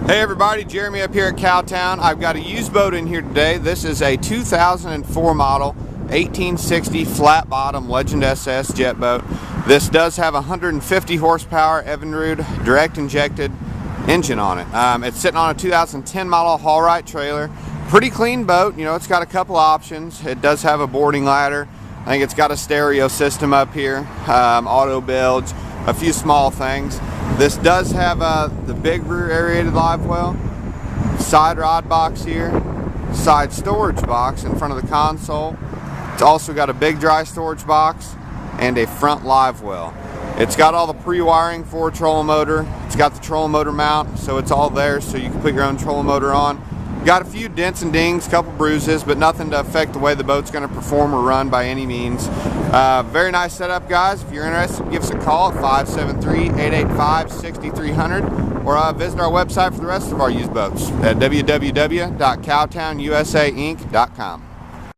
Hey everybody, Jeremy up here at Cowtown. I've got a used boat in here today. This is a 2004 model 1860 flat bottom Legend SS jet boat. This does have a 150 horsepower Evinrude direct injected engine on it. It's sitting on a 2010 model haul right trailer. Pretty clean boat. You know, it's got a couple options. It does have a boarding ladder. I think it's got a stereo system up here, auto bilge, a few small things. This does have the big rear aerated live well, side rod box here, side storage box in front of the console. It's also got a big dry storage box and a front live well. It's got all the pre-wiring for a trolling motor. It's got the trolling motor mount, so it's all there so you can put your own trolling motor on. Got a few dents and dings, couple bruises, but nothing to affect the way the boat's going to perform or run by any means. Very nice setup, guys. If you're interested, give us a call at 573-885-6300 or visit our website for the rest of our used boats at www.cowtownusainc.com.